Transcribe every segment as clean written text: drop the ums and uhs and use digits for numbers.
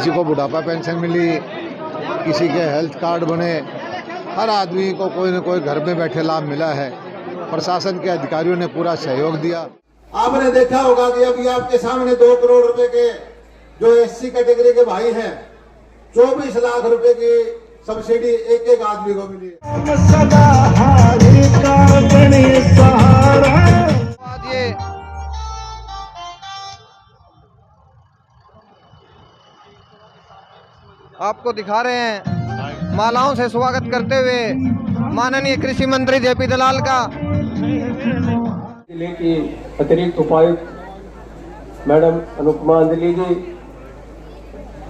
किसी को बुढ़ापा पेंशन मिली, किसी के हेल्थ कार्ड बने, हर आदमी को कोई न कोई घर में बैठे लाभ मिला है। प्रशासन के अधिकारियों ने पूरा सहयोग दिया। आपने देखा होगा कि अभी आपके सामने 2 करोड़ रुपए के जो एससी कैटेगरी के भाई हैं, 24 लाख रुपए की सब्सिडी एक एक आदमी को मिली है। आपको दिखा रहे हैं मालाओं से स्वागत करते हुए माननीय कृषि मंत्री जेपी दलाल का। जिले की अतिरिक्त उपायुक्त मैडम अनुपमा अंजलि जी,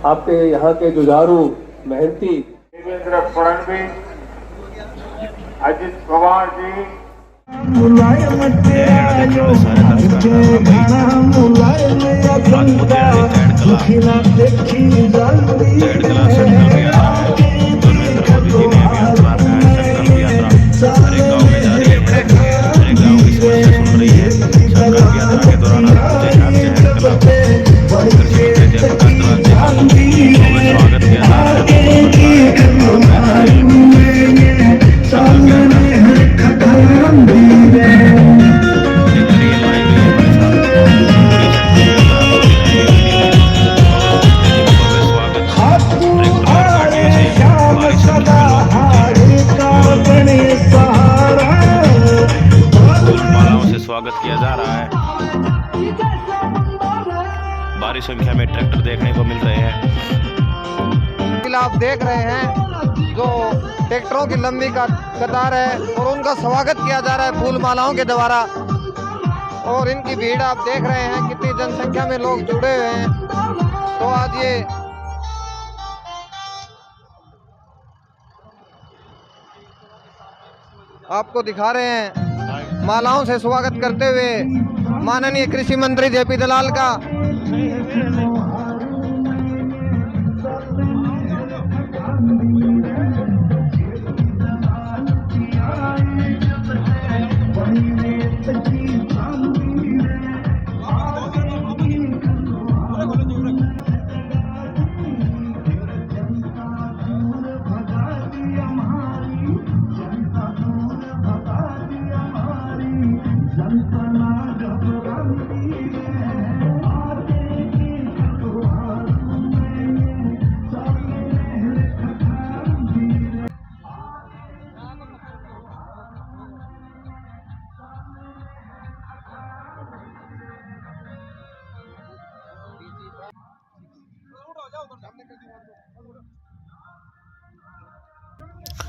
आपके यहाँ के जुझारू मेहनती देवेंद्र फडणवीस, अजित पवार जी, स्वागत किया जा रहा है। भारी संख्या में ट्रैक्टर देखने को मिल रहे हैं। आप देख रहे हैं जो ट्रैक्टरों की लंबी कतार है और उनका स्वागत किया जा रहा है फूल मालाओं के द्वारा। और इनकी भीड़ आप देख रहे हैं कितनी जनसंख्या में लोग जुड़े हुए हैं। तो आज ये आपको दिखा रहे हैं मालाओं से स्वागत करते हुए माननीय कृषि मंत्री जेपी दलाल का।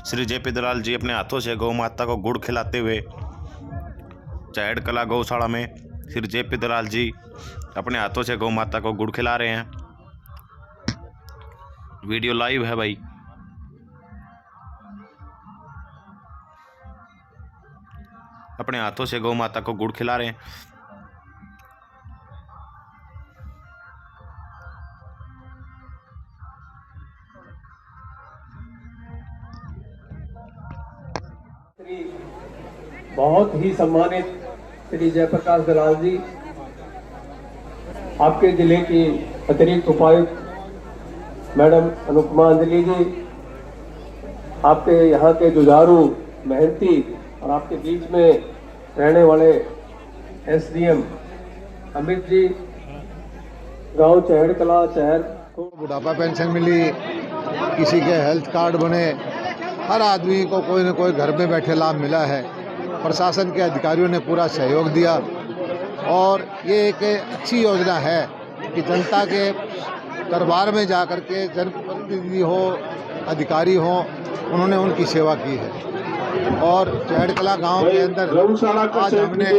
श्री जेपी दलाल जी अपने हाथों से गौ माता को गुड़ खिलाते हुए चैहड़ कला गौशाला में श्री जेपी दलाल जी अपने हाथों से गौ माता को गुड़ खिला रहे हैं। वीडियो लाइव है भाई। अपने हाथों से गौ माता को गुड़ खिला रहे हैं। बहुत ही सम्मानित श्री जयप्रकाश दलाल जी, आपके जिले की अतिरिक्त उपायुक्त मैडम अनुपमा अंजलि जी, आपके यहाँ के जुझारू मेहनती और आपके बीच में रहने वाले एसडीएम अमित जी, गांव चहड़ कला शहर को बुढ़ापा पेंशन मिली, किसी के हेल्थ कार्ड बने, हर आदमी को कोई न कोई घर में बैठे लाभ मिला है। प्रशासन के अधिकारियों ने पूरा सहयोग दिया और ये एक अच्छी योजना है कि जनता के दरबार में जाकर के जनप्रतिनिधि हो, अधिकारी हो, उन्होंने उनकी सेवा की है। और चहड़कला गांव के अंदर आज हमने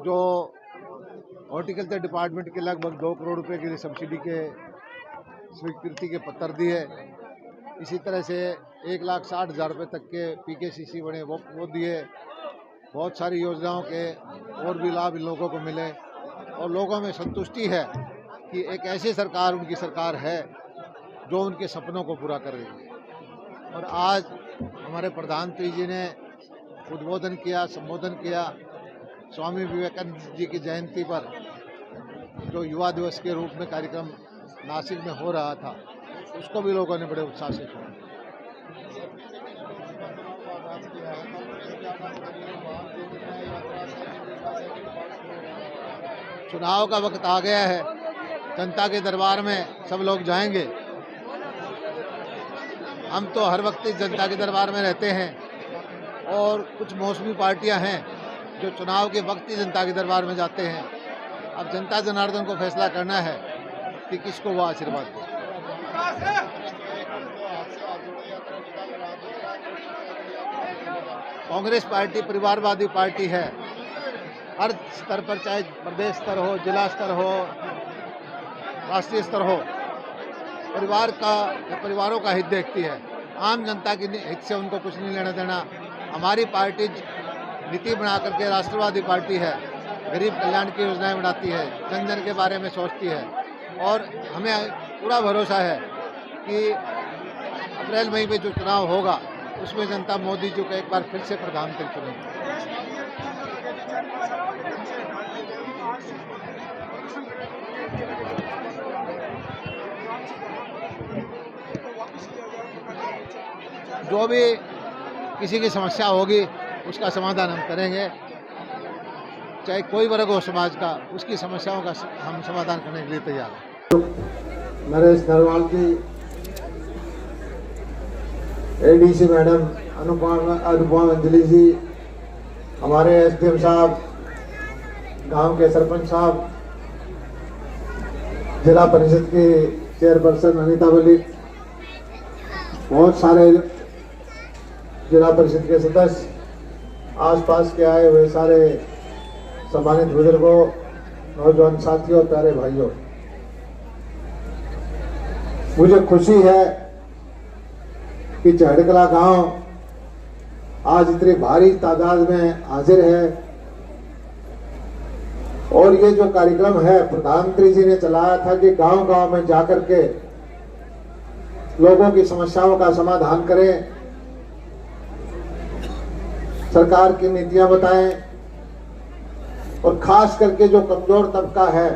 जो हॉर्टिकल्चर डिपार्टमेंट के लगभग 2 करोड़ रुपए की सब्सिडी के स्वीकृति के पत्र दिए। इसी तरह से 1,60,000 रुपये तक के PKCC बने वो दिए। बहुत सारी योजनाओं के और भी लाभ इन लोगों को मिले और लोगों में संतुष्टि है कि एक ऐसी सरकार उनकी सरकार है जो उनके सपनों को पूरा कर रही है। और आज हमारे प्रधानमंत्री जी ने उद्बोधन किया, संबोधन किया स्वामी विवेकानंद जी की जयंती पर, जो युवा दिवस के रूप में कार्यक्रम नासिक में हो रहा था, उसको भी लोगों ने बड़े उत्साह से सुना। चुनाव का वक्त आ गया है, जनता के दरबार में सब लोग जाएंगे। हम तो हर वक्त जनता के दरबार में रहते हैं और कुछ मौसमी पार्टियां हैं जो चुनाव के वक्त ही जनता के दरबार में जाते हैं। अब जनता जनार्दन को फैसला करना है कि किसको वो आशीर्वाद दे। कांग्रेस पार्टी परिवारवादी पार्टी है। हर स्तर पर, चाहे प्रदेश स्तर हो, जिला स्तर हो, राष्ट्रीय स्तर हो, परिवारों का हित देखती है। आम जनता के हित से उनको कुछ नहीं लेना देना। हमारी पार्टी नीति बना करके राष्ट्रवादी पार्टी है, गरीब कल्याण की योजनाएं बनाती है, जन जन के बारे में सोचती है और हमें पूरा भरोसा है कि अप्रैल मई में जो चुनाव होगा उसमें जनता मोदी जी को एक बार फिर से प्रधानमंत्री चुनेगी। जो भी किसी की समस्या होगी उसका समाधान हम करेंगे, चाहे कोई वर्ग हो समाज का, उसकी समस्याओं का हम समाधान करने के लिए तैयार हैं। नरेश नरवाल जी, एडीसी मैडम अनुपमा अंजलि जी, हमारे एसडीएम साहब, गांव के सरपंच साहब, जिला परिषद की चेयरपर्सन अनीता मलिक, बहुत सारे जिला परिषद के सदस्य, आसपास के आए हुए सारे सम्मानित बुजुर्गों, नौजवान साथियों, प्यारे भाइयों, मुझे खुशी है कि चहड़कला गांव आज इतनी भारी तादाद में हाजिर है और ये जो कार्यक्रम है प्रधानमंत्री जी ने चलाया था कि गांव-गांव में जाकर के लोगों की समस्याओं का समाधान करें, सरकार की नीतियां बताएं और खास करके जो कमजोर तबका है,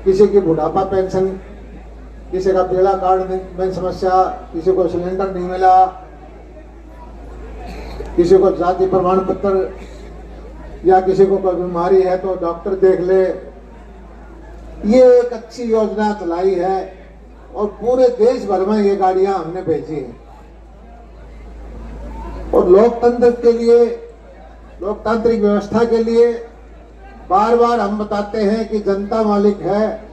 किसी की बुढ़ापा पेंशन, किसी का पीला कार्ड में समस्या, किसी को सिलेंडर नहीं मिला, किसी को जाति प्रमाण पत्र या किसी को कोई बीमारी है तो डॉक्टर देख ले, ये एक अच्छी योजना चलाई है और पूरे देश भर में ये गाड़ियां हमने भेजी हैं। और लोकतंत्र के लिए, लोकतांत्रिक व्यवस्था के लिए बार बार हम बताते हैं कि जनता मालिक है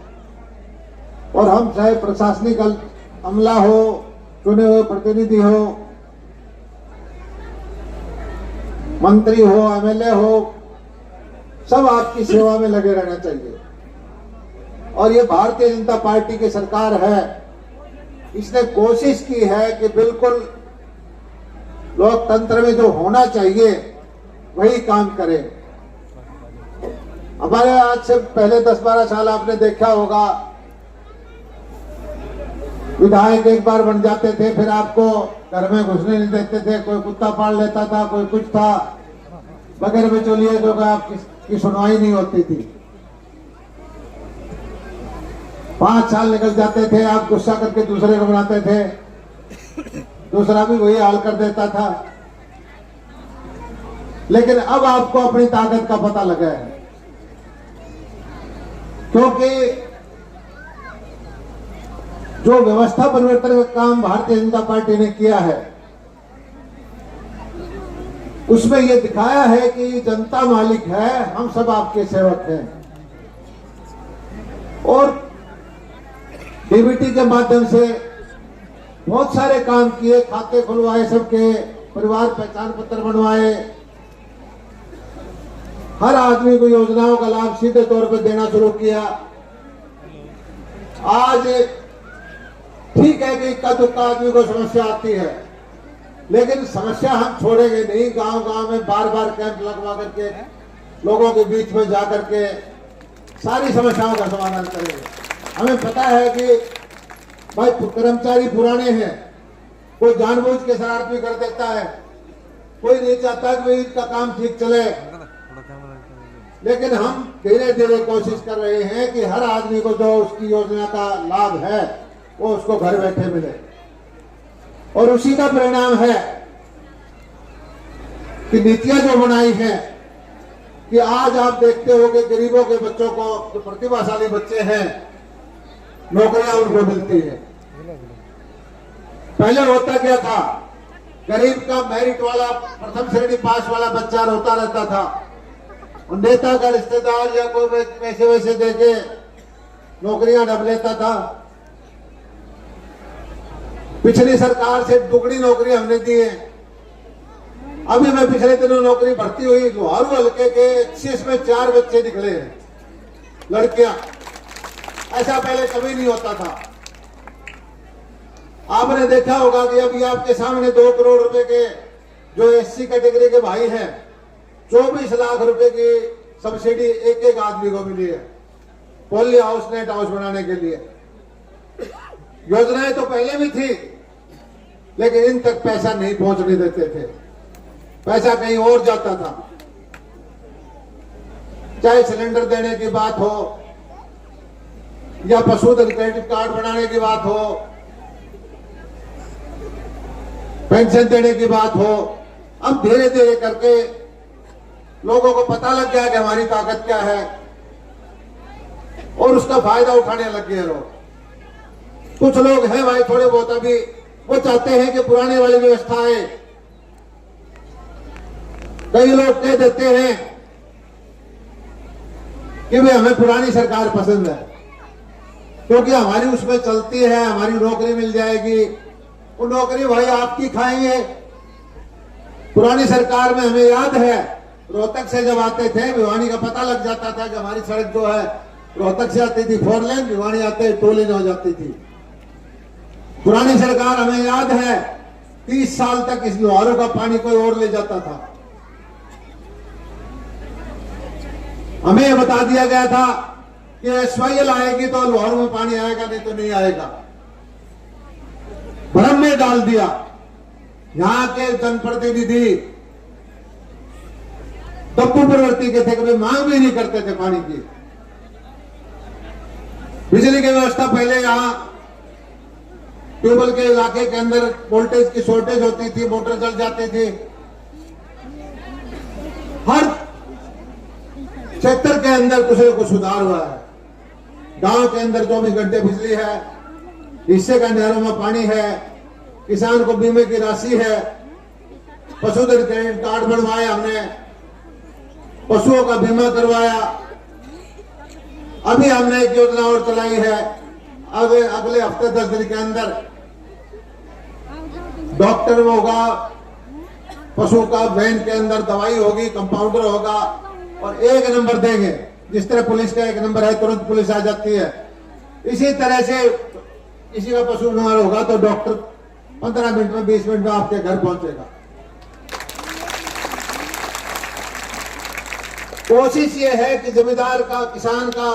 और हम चाहे प्रशासनिक अमला हो, चुने हुए प्रतिनिधि हो, मंत्री हो, एमएलए हो, सब आपकी सेवा में लगे रहना चाहिए। और ये भारतीय जनता पार्टी की सरकार है, इसने कोशिश की है कि बिल्कुल लोकतंत्र में जो होना चाहिए वही काम करे। हमारे आज से पहले 10-12 साल आपने देखा होगा, विधायक एक बार बन जाते थे, फिर आपको घर में घुसने नहीं देते थे, कोई कुत्ता पाल लेता था, कोई कुछ था, बगैर बिचौलिए जो आपकी सुनवाई नहीं होती थी। 5 साल निकल जाते थे, आप गुस्सा करके दूसरे को बनाते थे, दूसरा भी वही हाल कर देता था। लेकिन अब आपको अपनी ताकत का पता लगा है, क्योंकि जो व्यवस्था परिवर्तन का काम भारतीय जनता पार्टी ने किया है उसमें यह दिखाया है कि जनता मालिक है, हम सब आपके सेवक हैं। और डीबीटी के माध्यम से बहुत सारे काम किए, खाते खुलवाए, सबके परिवार पहचान पत्र बनवाए, हर आदमी को योजनाओं का लाभ सीधे तौर पर देना शुरू किया। आज ठीक है कि इक्का दुक्का आदमी को समस्या आती है, लेकिन समस्या हम छोड़ेंगे नहीं। गांव-गांव में बार-बार कैंप लगवा करके लोगों के बीच में जाकर के सारी समस्याओं का समाधान करेंगे। हमें पता है कि भाई कर्मचारी पुराने हैं, कोई जानबूझ के शरारत भी कर देता है, कोई नहीं चाहता कि इनका काम ठीक चले, लेकिन हम धीरे धीरे कोशिश कर रहे हैं कि हर आदमी को जो उसकी योजना का लाभ है वो उसको घर बैठे मिले। और उसी का परिणाम है कि नीतियां जो बनाई हैं कि आज आप देखते हो कि गरीबों के बच्चों को, जो प्रतिभाशाली बच्चे हैं, नौकरियां उनको मिलती है। पहले होता क्या था, गरीब का मेरिट वाला प्रथम श्रेणी पास वाला बच्चा रोता रहता था और नेता का रिश्तेदार या कोई पैसे वैसे देके नौकरियां ढब लेता था। पिछली सरकार से दुगनी नौकरी हमने दी है। अभी मैं पिछले दिनों नौकरी भर्ती हुई, लोहारू हल्के के 21 में 4 बच्चे निकले हैं, लड़कियां। ऐसा पहले कभी नहीं होता था। आपने देखा होगा कि अभी आपके सामने 2 करोड़ रुपए के जो एससी कैटेगरी के भाई हैं, 24 लाख रुपए की सब्सिडी एक एक आदमी को मिली है पोली हाउस, नेट हाउस बनाने के लिए। योजनाएं तो पहले भी थी, लेकिन इन तक पैसा नहीं पहुंचने देते थे, पैसा कहीं और जाता था। चाहे सिलेंडर देने की बात हो या पशुधन क्रेडिट कार्ड बनाने की बात हो, पेंशन देने की बात हो, अब धीरे धीरे करके लोगों को पता लग गया कि हमारी ताकत क्या है और उसका फायदा उठाने लग गए लोग। कुछ लोग हैं भाई थोड़े बहुत अभी वो चाहते हैं कि पुरानी वाली व्यवस्थाएं, कई लोग कह देते हैं कि भाई हमें पुरानी सरकार पसंद है क्योंकि हमारी उसमें चलती है, हमारी नौकरी मिल जाएगी। वो नौकरी भाई आपकी खाएंगे। पुरानी सरकार में हमें याद है, रोहतक से जब आते थे भिवानी का पता लग जाता था कि हमारी सड़क जो है रोहतक से आती थी 4 लेन, भिवानी आते 2 लेन हो जाती थी। पुरानी सरकार हमें याद है 30 साल तक इस लोहारों का पानी कोई और ले जाता था। हमें यह बता दिया गया था कि एसवाईएल आएगी तो लोहारों में पानी आएगा, नहीं तो नहीं आएगा। भ्रम में डाल दिया। यहां के जनप्रतिनिधि दब्बू प्रवृत्ति के थे, कभी मांग भी नहीं करते थे पानी की। बिजली की व्यवस्था पहले यहां ट्यूबवेल के इलाके के अंदर वोल्टेज की शॉर्टेज होती थी, मोटर जल जाती थी। हर क्षेत्र के अंदर कुछ न कुछ सुधार हुआ है। गांव के अंदर 24 घंटे बिजली है, हिस्से का नहरों में पानी है, किसान को बीमे की राशि है, पशुधन क्रेडिट कार्ड बनवाए हमने, पशुओं का बीमा करवाया। अभी हमने एक योजना और चलाई है, अगले हफ्ते 10 दिन के अंदर डॉक्टर होगा, पशु का वैन के अंदर दवाई होगी, कंपाउंडर होगा और 1 नंबर देंगे। जिस तरह पुलिस का 1 नंबर है, तुरंत पुलिस आ जाती है, इसी तरह से किसी का पशु बीमार होगा तो डॉक्टर 15 मिनट में 20 मिनट में आपके घर पहुंचेगा। कोशिश ये है कि जमींदार का, किसान का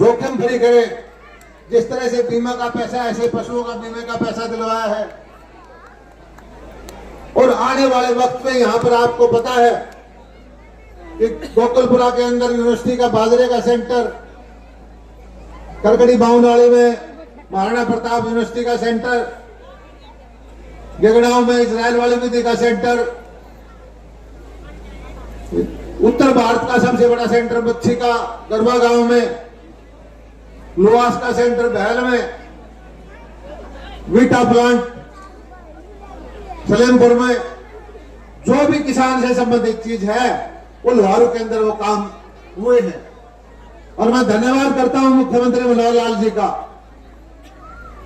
जोखिम फ्री करे। जिस तरह से बीमा का पैसा, ऐसे पशुओं का बीमे का पैसा दिलवाया है। और आने वाले वक्त में यहां पर आपको पता है कि गोकुलपुरा के अंदर यूनिवर्सिटी का बाजरे का सेंटर, करकड़ी बाउनाली में महाराणा प्रताप यूनिवर्सिटी का सेंटर, गिगड़ांव में इजराइल वाली विधि का सेंटर, उत्तर भारत का सबसे बड़ा सेंटर बच्ची का गरबा गांव में, लुवास का सेंटर बहल में, वीटा प्लांट सलेमपुर में, जो भी किसान से संबंधित चीज है वो लोहारू के अंदर वो काम हुए हैं। और मैं धन्यवाद करता हूं मुख्यमंत्री मनोहर लाल जी का।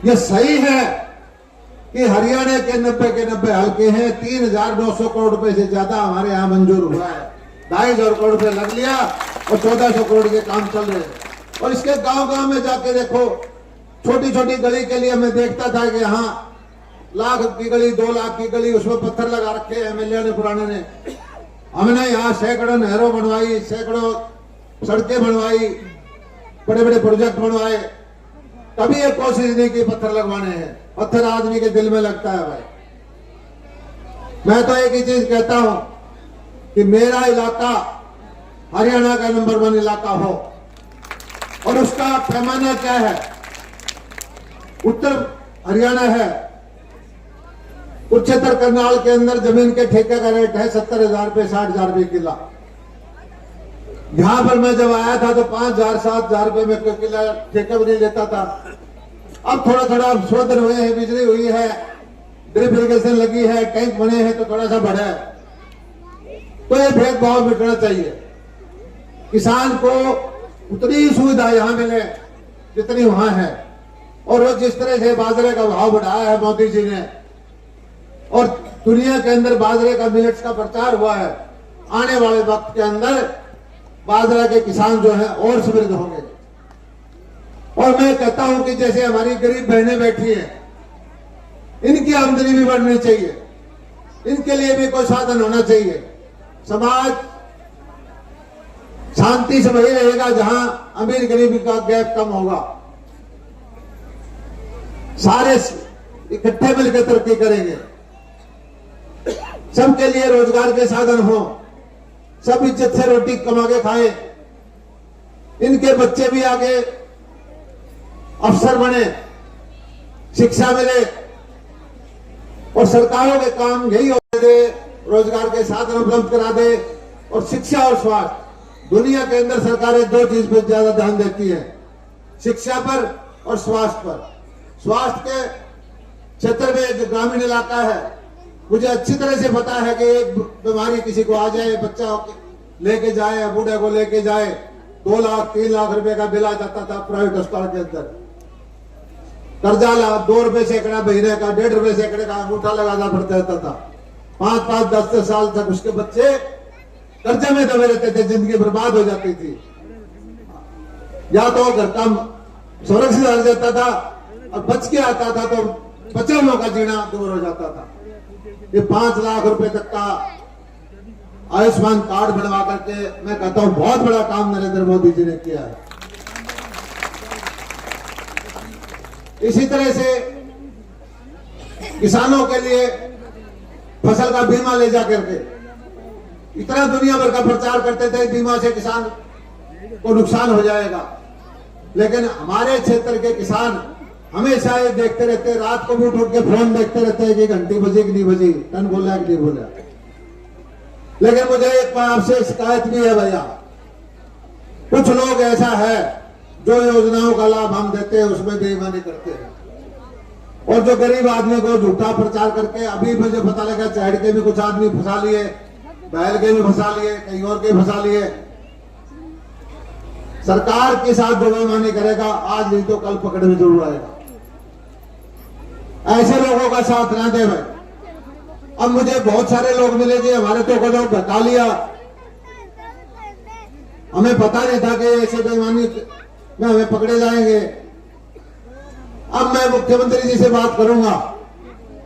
ये सही है कि हरियाणा के 90 के 90 हल्के हैं, 3,900 करोड़ रुपए से ज्यादा हमारे यहाँ मंजूर हुआ है। 2,500 करोड़ रुपए लग लिया और 1,400 करोड़ के काम चल रहे हैं। और इसके गांव गांव में जाके देखो, छोटी छोटी गली के लिए मैं देखता था कि यहाँ 1 लाख की गली, 2 लाख की गली, उसमें पत्थर लगा रखे एमएलए ने, पुराने ने। हमने यहाँ सैकड़ों नहरों बनवाई, सैकड़ों सड़कें बनवाई, बड़े बड़े प्रोजेक्ट बनवाए। कभी ये कोशिश नहीं की पत्थर लगवाने हैं। पत्थर आदमी के दिल में लगता है भाई। मैं तो एक ही चीज कहता हूं कि मेरा इलाका हरियाणा का नंबर 1 इलाका हो। और उसका पैमाना क्या है? उत्तर हरियाणा है, उच्चतर करनाल के अंदर जमीन के ठेके का रेट है 70,000 रुपये, 60,000 रुपये किला। यहां पर मैं जब आया था तो 5,000 7,000 रुपये में कोई किला ठेका भी नहीं लेता था। अब थोड़ा थोड़ा शोधन हुए हैं, बिजली हुई है, ड्रिप इरिगेशन लगी है, टैंक बने हैं तो थोड़ा सा बढ़ा है। तो ये भेदभाव मिटना चाहिए। किसान को उतनी सुविधा यहां मिले जितनी वहां है। और वो जिस तरह से बाजरे का भाव बढ़ाया है मोदी जी ने, और दुनिया के अंदर बाजरे का मिलेट्स का प्रचार हुआ है, आने वाले वक्त के अंदर बाजरा के किसान जो है और समृद्ध होंगे। और मैं कहता हूं कि जैसे हमारी गरीब बहनें बैठी हैं, इनकी आमदनी भी बढ़नी चाहिए, इनके लिए भी कोई साधन होना चाहिए। समाज शांति से वही रहेगा जहां अमीर गरीबी का गैप कम होगा। सारे इकट्ठे मिलकर तरक्की करेंगे, सबके लिए रोजगार के साधन हो, सब इज्जत से रोटी कमा के खाएं, इनके बच्चे भी आगे अफसर बने, शिक्षा मिले। और सरकारों के काम यही होने दे, रोजगार के साधन उपलब्ध करा दे। और शिक्षा और स्वास्थ्य, दुनिया के अंदर सरकारें 2 चीज पर ज्यादा ध्यान देती है, शिक्षा पर और स्वास्थ्य पर। स्वास्थ्य के क्षेत्र में जो ग्रामीण इलाका है, मुझे अच्छी तरह से पता है कि एक बीमारी किसी को आ जाए, बच्चा लेके जाए, बूढ़े को लेके जाए, 2 लाख 3 लाख रुपए का बिल आ जाता था प्राइवेट अस्पताल के अंदर। कर्जा ला 2 रुपए सैकड़ा महीने का, 1.5 रुपए सैकड़े का अंगूठा लगाना पड़ता था। 5-5 10 साल तक उसके बच्चे कर्जे में दबे रहते थे, जिंदगी बर्बाद हो जाती थी। या तो घर का सुरक्षित हो जाता था और बच के आता था तो बच्चों का जीना दूर हो जाता था। ये 5 लाख रुपए तक का आयुष्मान कार्ड बनवा करके मैं कहता हूं बहुत बड़ा काम नरेंद्र मोदी जी ने किया है। इसी तरह से किसानों के लिए फसल का बीमा ले जाकर के इतना दुनिया भर का प्रचार करते थे, बीमा से किसान को नुकसान हो जाएगा। लेकिन हमारे क्षेत्र के किसान हमेशा ये देखते रहते, रात को भी उठ के फोन देखते रहते हैं कि घंटी बजी कि नहीं बजी, टन बोला कि नहीं बोला। लेकिन मुझे एक आपसे शिकायत भी है भैया, कुछ लोग ऐसा है जो योजनाओं का लाभ हम देते हैं उसमें बेईमानी करते हैं, और जो गरीब आदमी को झूठा प्रचार करके, अभी मुझे पता लगा चैड़ के भी कुछ आदमी फंसा लिए, बैल के भी फंसा लिए, कहीं और के फंसा लिए। सरकार के साथ जो बेईमानी करेगा आज नहीं तो कल पकड़ में जरूर आएगा। ऐसे लोगों का साथ ना दे भाई। अब मुझे बहुत सारे लोग मिले जी, हमारे तो को लोग बता लिया, हमें पता नहीं था कि ऐसे बेईमानी में हमें पकड़े जाएंगे। अब मैं मुख्यमंत्री जी से बात करूंगा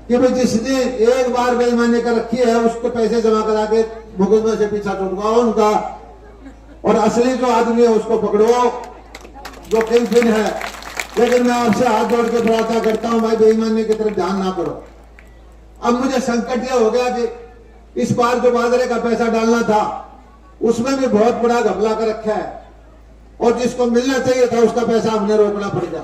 कि भाई जिसने एक बार बेईमानी कर रखी है उसको पैसे जमा करा के मुकदमे से पीछा छुड़वाओ उनका, और असली जो आदमी है उसको पकड़वाओ जो किंग पिन है। लेकिन मैं आपसे हाथ जोड़ के प्रार्थना करता हूं भाई, बेईमानी की तरफ ध्यान ना करो। अब मुझे संकट यह हो गया कि इस बार जो बाजरे का पैसा डालना था उसमें भी बहुत बड़ा घपला कर रखा है, और जिसको मिलना चाहिए था उसका पैसा हमने रोकना पड़ गया।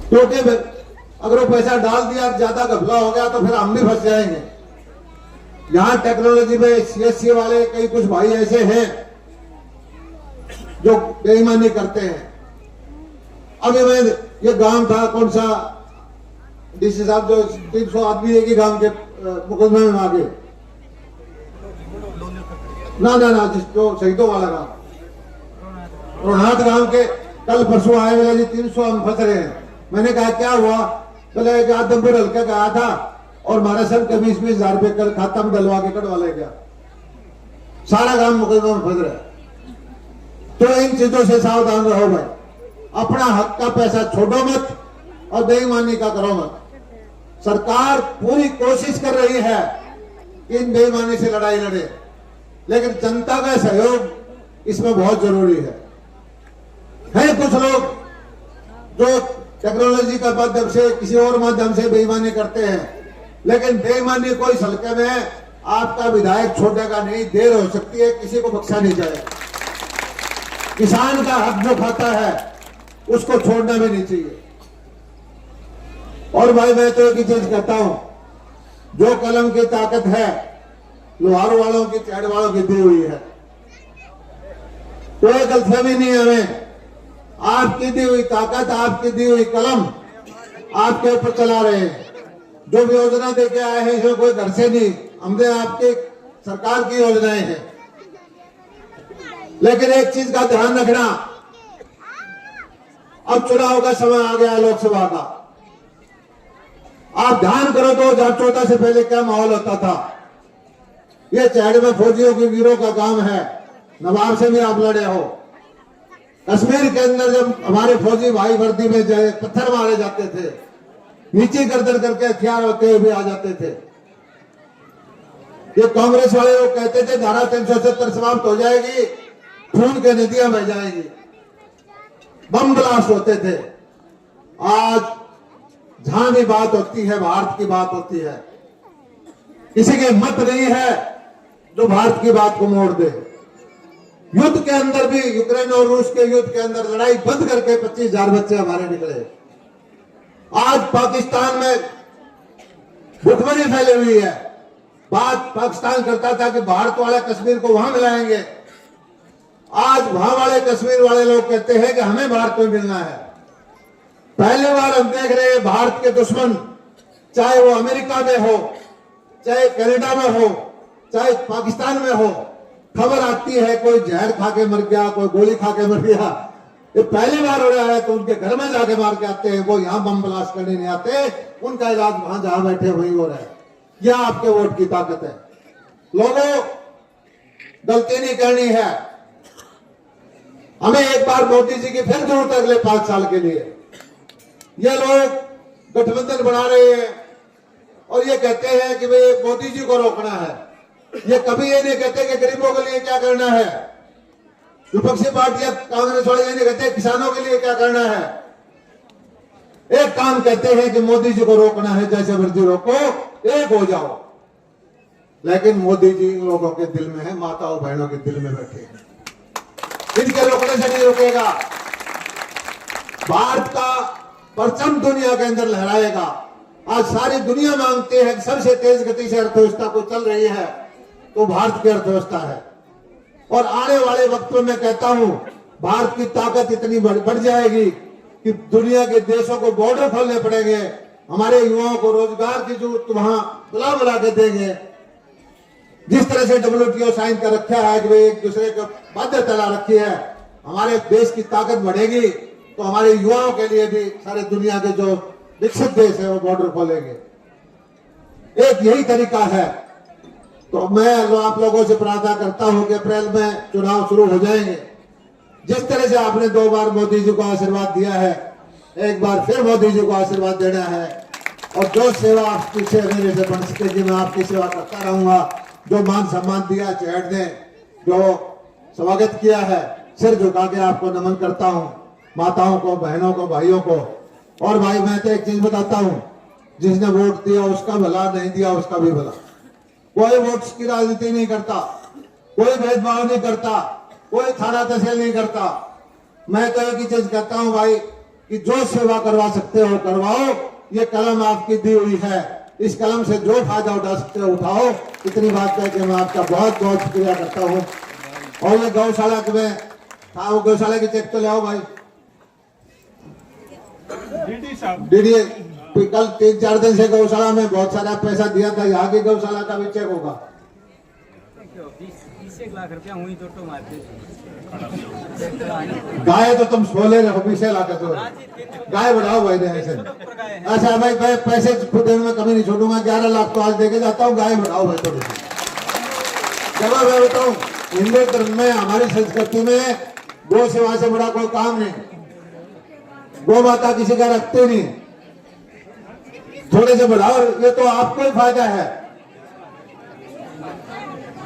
क्योंकि अगर वो पैसा डाल दिया ज्यादा घपला हो गया तो फिर हम भी फंस जाएंगे। यहां टेक्नोलॉजी में सीएससी वाले कई कुछ भाई ऐसे हैं जो बेईमानी करते हैं। अभी मैं ये गांव था, कौन सा डीसी साहब जो 300 आदमी एक ही गांव के मुकदमे में मांगे, ना जो शहीदों वाला गांव, रोहनाथ गांव के कल परसों आए बोले जी 300 हम फंस रहे हैं। मैंने कहा क्या हुआ? बोले एक आदमपुर हल्के का आया था और हमारे सब के 20-20 हजार रुपए कल खाता में डलवा के कटवा ले गया। सारा गांव मुकदमे में फंस रहा है। तो इन चीजों से सावधान रहो भाई, अपना हक का पैसा छोड़ो मत और बेईमानी का करो मत। सरकार पूरी कोशिश कर रही है कि इन बेईमानी से लड़ाई लड़े, लेकिन जनता का सहयोग इसमें बहुत जरूरी है। कुछ लोग जो टेक्नोलॉजी का माध्यम से किसी और माध्यम से बेईमानी करते हैं, लेकिन बेईमानी कोई हल्के में आपका विधायक छोड़ेगा नहीं, देर हो सकती है, किसी को बख्शा नहीं जाएगा। किसान का हक जो खाता है उसको छोड़ना भी नहीं चाहिए। और भाई मैं तो एक ही चीज कहता हूं, जो कलम की ताकत है लोहारू वालों की, चैड़ वालों की दी हुई है। कोई गलतफहमी नहीं है हमें। आपकी दी हुई ताकत, आपकी दी हुई कलम आपके ऊपर चला रहे हैं। जो भी योजना देके आए हैं इसमें कोई घर से नहीं, हमने आपके सरकार की योजनाएं हैं। लेकिन एक चीज का ध्यान रखना, अब चुनाव का समय आ गया लोकसभा का। आप ध्यान करो 2014 से पहले क्या माहौल होता था। ये चैड़ में फौजियों की वीरों का काम है। नवाब से भी आप लड़े हो। कश्मीर के अंदर जब हमारे फौजी भाई वर्दी में पत्थर मारे जाते थे, नीचे गर्दन करके हथियार होते हुए भी आ जाते थे। ये कांग्रेस वाले लोग कहते थे धारा 370 समाप्त हो जाएगी, खून के नदियां बह जाएगी, बम ब्लास्ट होते थे। आज जहां भी बात होती है भारत की बात होती है। किसी की हिम्मत नहीं है जो भारत की बात को मोड़ दे। युद्ध के अंदर भी, यूक्रेन और रूस के युद्ध के अंदर लड़ाई बंद करके 25,000 बच्चे हमारे निकले। आज पाकिस्तान में भुखमरी फैली हुई है। बात पाकिस्तान करता था कि भारत वाले कश्मीर को वहां मिलाएंगे। आज वहां वाले कश्मीर वाले लोग कहते हैं कि हमें भारत में मिलना है। पहली बार हम देख रहे हैं भारत के दुश्मन, चाहे वो अमेरिका में हो, चाहे कनाडा में हो, चाहे पाकिस्तान में हो, खबर आती है कोई जहर खा के मर गया, कोई गोली खा के मर गया। ये पहली बार हो रहा है तो उनके घर में जाके मार के आते हैं। वो यहां बम ब्लास्ट करने नहीं आते, उनका इलाज वहां जहां बैठे वही हो रहा है। यह आपके वोट की ताकत है। लोगों, गलती नहीं करनी है। हमें एक बार मोदी जी की फिर जरूरत है अगले 5 साल के लिए। ये लोग गठबंधन बना रहे हैं और ये कहते हैं कि भाई मोदी जी को रोकना है। ये कभी ये नहीं कहते कि गरीबों के लिए क्या करना है। विपक्षी पार्टियां, कांग्रेस वाले ये नहीं कहते किसानों के लिए क्या करना है। एक काम कहते हैं कि मोदी जी को रोकना है, जैसे मर्जी रोको, एक हो जाओ। लेकिन मोदी जी इन लोगों के दिल में है, माताओं बहनों के दिल में बैठे हैं। इनके रोकने से नहीं रुकेगा। भारत का परचम दुनिया के अंदर लहराएगा। आज सारी दुनिया मांगती है कि सबसे तेज गति से अर्थव्यवस्था को चल रही है तो भारत की अर्थव्यवस्था है। और आने वाले वक्त में मैं कहता हूं भारत की ताकत इतनी बढ़ जाएगी कि दुनिया के देशों को बॉर्डर खोलने पड़ेंगे। हमारे युवाओं को रोजगार की जरूरत वहां बुला के देंगे। जिस तरह से WTO साइन कर रखा है कि भाई एक दूसरे को बाध्यता ला रखी है, हमारे देश की ताकत बढ़ेगी तो हमारे युवाओं के लिए भी सारे दुनिया के जो विकसित देश है वो बॉर्डर खोलेंगे। एक यही तरीका है। तो मैं आप लोगों से प्रार्थना करता हूं कि अप्रैल में चुनाव शुरू हो जाएंगे। जिस तरह से आपने 2 बार मोदी जी को आशीर्वाद दिया है, एक बार फिर मोदी जी को आशीर्वाद देना है। और जो सेवा आपकी से मेरे से बन सकेगी मैं आपकी सेवा करता रहूंगा। जो मान सम्मान दिया चैड़ ने, जो स्वागत किया है, सिर झुका के आपको नमन करता हूं, माताओं को, बहनों को, भाइयों को। और भाई मैं तो एक चीज बताता हूं, जिसने वोट दिया उसका भला, नहीं दिया उसका भी भला। कोई वोट्स की राजनीति नहीं करता, कोई भेदभाव नहीं करता, कोई थाना तहसील नहीं करता। मैं तो एक ही चीज कहता हूं भाई कि जो सेवा करवा सकते हो करवाओ। ये कलम आपकी दी हुई है, इस कलम से जो फायदा उठा सकते हो उठाओ। इतनी बात कह के मैं आपका बहुत बहुत शुक्रिया करता हूँ। और ये गौशाला के में गौशाला की चेक तो ले आओ भाई। डीडी कल 3-4 दिन से गौशाला में बहुत सारा पैसा दिया था, यहाँ की गौशाला का भी चेक होगा। 20 लाख रुपया हुई तो मारते। गाय तो तुम बोले रहो 20 लाख तो गाय बढ़ाओ भाई ने ऐसे। अच्छा भाई मैं पैसे खुद में कमी नहीं छोड़ूंगा। 11 लाख तो आज देके जाता हूँ, गाय बढ़ाओ भाई थोड़ी। जब मैं बताऊँ हिंदू धर्म में, हमारी संस्कृति में गौ सेवा से बड़ा कोई काम नहीं। गौ माता किसी का रखते नहीं, थोड़े से बढ़ाओ। ये तो आपको ही फायदा है,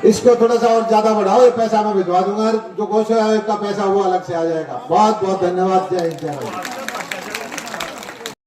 इसको थोड़ा सा और ज्यादा बढ़ाओ। ये पैसा मैं भिजवा दूंगा, जो गौ सेवा का पैसा वो अलग से आ जाएगा। बहुत बहुत धन्यवाद। जय हिंद, जय भारत।